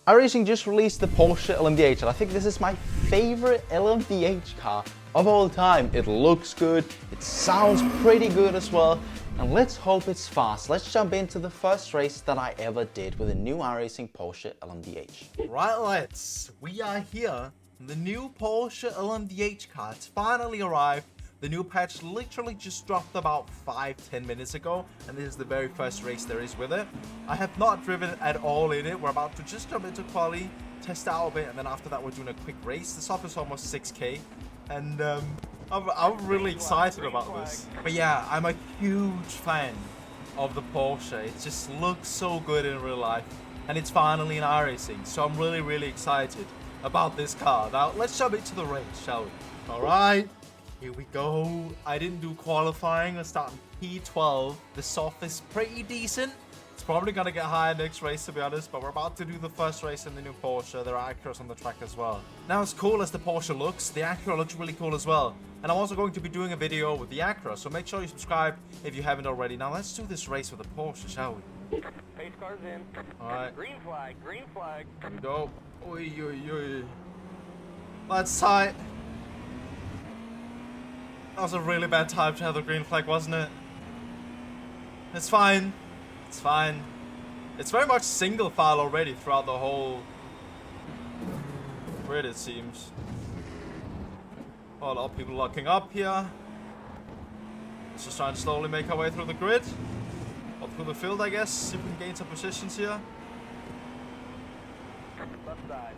iRacing just released the Porsche LMDh, and I think this is my favorite LMDh car of all time. It looks good, it sounds pretty good as well, and let's hope it's fast. Let's jump into the first race that I ever did with a new iRacing Porsche LMDh. Right, lads, we are here. The new Porsche LMDh car, it's finally arrived. The new patch literally just dropped about 5-10 minutes ago, and this is the very first race there is with it. I have not driven at all in it. We're about to just jump into quali, test out a bit, and then after that we're doing a quick race. This off is almost 6k, and I'm really excited about this. But yeah, I'm a huge fan of the Porsche. It just looks so good in real life, and it's finally in iRacing, so I'm really excited about this car. Now let's jump into the race, shall we? Alright, here we go. I didn't do qualifying. Let's start in P12. The soft is pretty decent. It's probably gonna get higher next race, to be honest, but we're about to do the first race in the new Porsche. There are Acuras on the track as well. Now, as cool as the Porsche looks, the Acura looks really cool as well. And I'm also going to be doing a video with the Acura, so make sure you subscribe if you haven't already. Now let's do this race with the Porsche, shall we? Pace car's in. Alright. Green flag, green flag. Here we go. Oi, oi, oi. That's tight. That was a really bad time to have the green flag, wasn't it? It's fine. It's fine. It's very much single file already throughout the whole grid, it seems. Oh, a lot of people locking up here. Let's just try and slowly make our way through the grid. Or through the field, I guess. See if we can gain some positions here. Left side.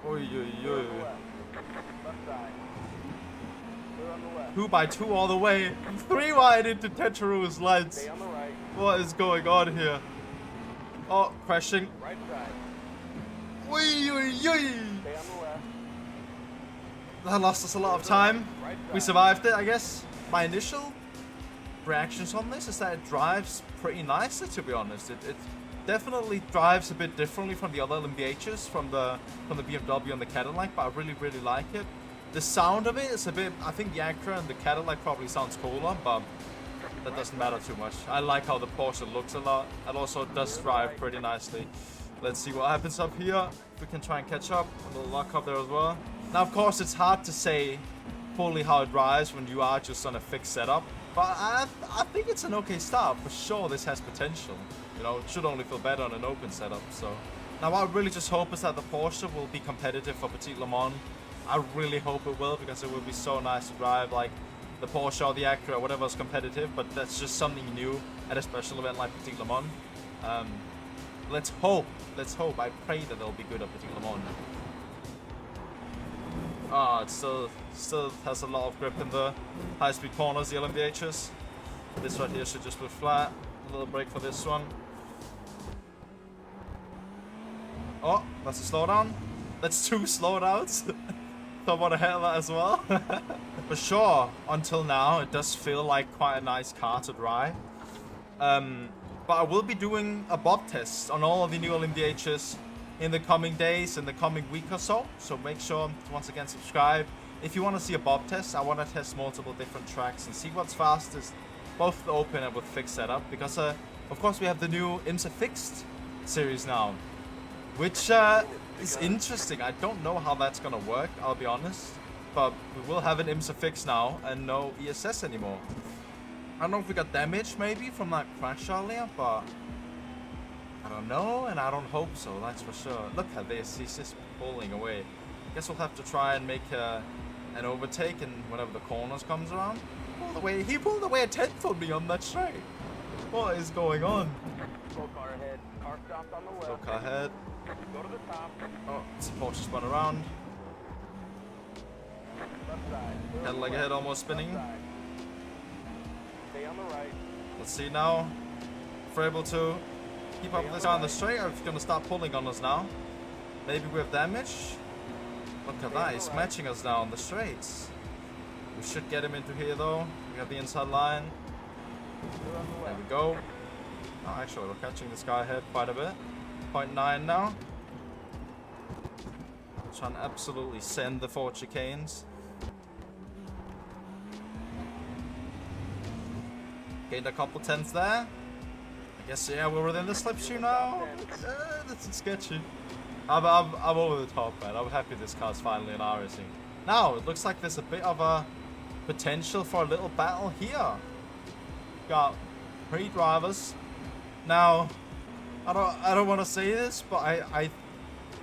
Oi, oi, oi. Left side. Clear on the left. 2x2 all the way. 3 wide into Tetru's lights. Stay on the right. What is going on here? Oh, crashing. Right side. Oi, oi, oi. Stay on the left. That lost us a lot of time. Right side. We survived it, I guess. My initial reactions on this is that it drives pretty nicely, to be honest. It definitely drives a bit differently from the other LMDhs, from the BMW and the Cadillac, but I really like it. The sound of it is a bit, I think the Acura and the Cadillac probably sounds cooler, but that doesn't matter too much. I like how the Porsche looks a lot. It also does drive pretty nicely. Let's see what happens up here. If we can try and catch up. A little lock up there as well. Now, of course, it's hard to say fully how it drives when you are just on a fixed setup, but I think it's an okay start. For sure, this has potential. You know, it should only feel better on an open setup. So now what I really just hope is that the Porsche will be competitive for Petit Le Mans. I really hope it will, because it will be so nice to drive like the Porsche or the Acura, whatever's competitive, but that's just something new at a special event like Petit Le Mans. Let's hope, I pray that they'll be good at Petit Le Mans. Ah, it still has a lot of grip in the high-speed corners, the LMDhs. This right here should just be flat. A little brake for this one. Oh, that's a slowdown. That's 2 slowdowns. Don't want to hit that as well. For sure, until now, it does feel like quite a nice car to drive. But I will be doing a bob test on all of the new LMDhs in the coming days, in the coming week or so. So make sure to once again subscribe. If you want to see a bob test, I want to test multiple different tracks and see what's fastest, both the open and with fixed setup. Because of course we have the new IMSA Fixed series now, which is interesting. I don't know how that's gonna work, I'll be honest. But we will have an IMSA Fix now and no ESS anymore. I don't know if we got damage maybe from that crash earlier, but I don't know, and I don't hope so, that's for sure. Look at this, he's just pulling away. Guess we'll have to try and make an overtake in whenever the corners comes around. He pulled away a 10th on me on that straight. What is going on? Slow car ahead. Car stopped on the left. Slow car ahead. Go to the top. Oh, it's a Porsche spun around. Left side. Cadillac ahead, almost spinning. Left side. Stay on the right. Let's see now. If we're able to keep up with this guy on the straight, or if he's going to start pulling on us now. Maybe we have damage. Look at that, he's matching us now on the straights. We should get him into here though. We have the inside line. There we go. Oh, actually, we're catching this guy ahead quite a bit. 0.9 now. Trying to absolutely send the 4 chicanes. Gained a couple tenths there. Yes, yeah, we're within the slipstream now. This is sketchy. I'm over the top, man. I'm happy this car's finally in iRacing. Now, it looks like there's a bit of a potential for a little battle here. Got 3 drivers. Now, I don't want to say this, but I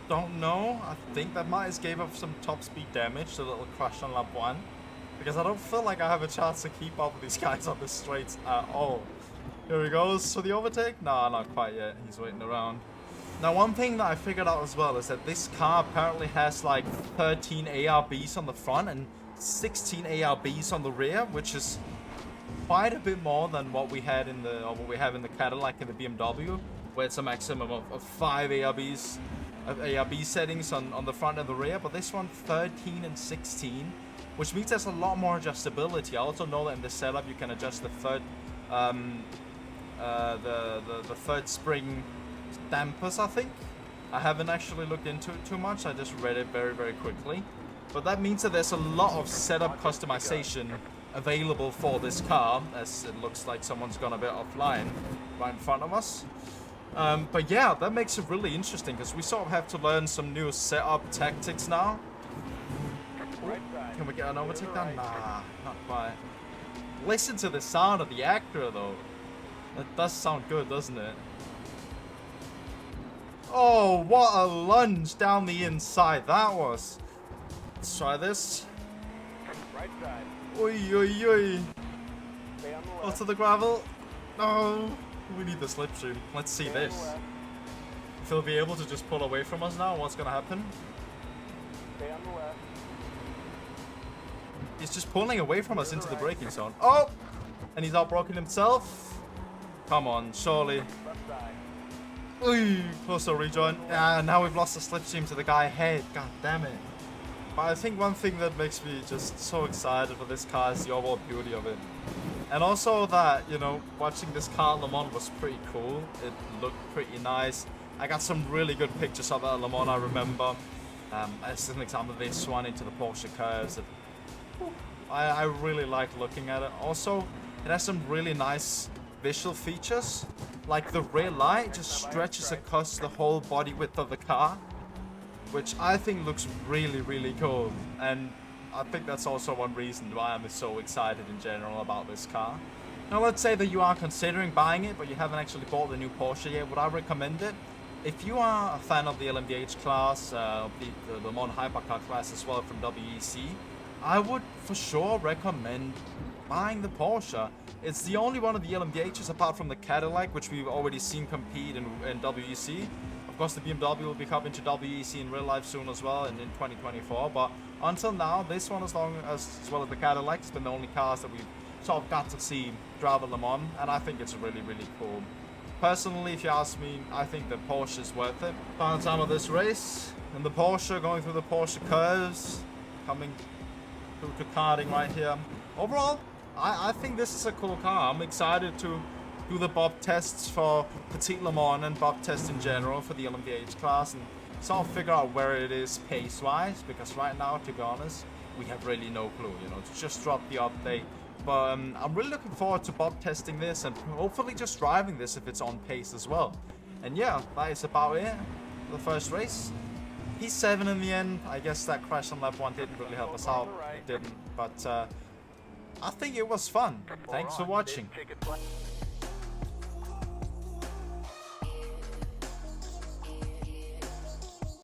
don't know. I think that Miles gave up some top speed damage, the little crash on lap 1. Because I don't feel like I have a chance to keep up with these guys on the straights at all. Here he goes for the overtake. No, not quite yet. He's waiting around. Now, one thing that I figured out as well is that this car apparently has like 13 ARBs on the front and 16 ARBs on the rear, which is quite a bit more than what we had in the, or what we have in the Cadillac and the BMW, where it's a maximum of 5 ARBs, ARB settings on the front and the rear. But this one, 13 and 16, which means there's a lot more adjustability. I also know that in this setup you can adjust the third, the third spring dampers, I think. I haven't actually looked into it too much. I just read it very, very quickly. But that means that there's a lot of setup customization available for this car, as it looks like someone's gone a bit offline right in front of us. But yeah, that makes it really interesting because we sort of have to learn some new setup tactics now. Can we get an overtake down? Nah, not quite. Listen to the sound of the Acura though. That does sound good, doesn't it? Oh, what a lunge down the inside that was. Let's try this. Right side. Oi, oi, oi. Stay on the left. Onto the gravel. No, we need the slipstream. Let's see Stay on the this. left. If he'll be able to just pull away from us now, what's gonna happen? Stay on the left. He's just pulling away from us into the braking zone. Oh! And he's outbroken himself. Come on, surely. Left side. Ooh, close to rejoin. Ah, now we've lost the slipstream to the guy ahead. God damn it. But I think one thing that makes me just so excited for this car is the overall beauty of it. And also that, you know, watching this car at Le Mans was pretty cool. It looked pretty nice. I got some really good pictures of it at Le Mans, I remember. As an example, this one into the Porsche curves. I really like looking at it. Also, it has some really nice visual features. Like the rear light just stretches across the whole body width of the car, which I think looks really, really cool. And I think that's also one reason why I'm so excited in general about this car. Now, let's say that you are considering buying it, but you haven't actually bought the new Porsche yet. Would I recommend it? If you are a fan of the LMDh class, the Le Mans Hypercar class as well from WEC, I would for sure recommend buying the Porsche. It's the only one of the LMDhs apart from the Cadillac, which we've already seen compete in WEC. Of course, the BMW will be coming to WEC in real life soon as well, and in 2024. But until now, this one, as well as the Cadillac, has been the only cars that we've sort of got to see drive at Le Mans, and I think it's really, really cool. Personally, if you ask me, I think the Porsche is worth it. Final time of this race, and the Porsche going through the Porsche curves, coming through to karting right here. Overall, I think this is a cool car. I'm excited to do the Bob tests for Petit Le Mans and Bob test in general for the LMDh class and sort of figure out where it is pace-wise, because right now, to be honest, we have really no clue. You know, it's just dropped the update. But I'm really looking forward to Bob testing this and hopefully just driving this if it's on pace as well. And yeah, that is about it for the first race. P7 in the end. I guess that crash on lap 1 didn't really help us out. It didn't, but I think it was fun. Thanks for watching. Ticket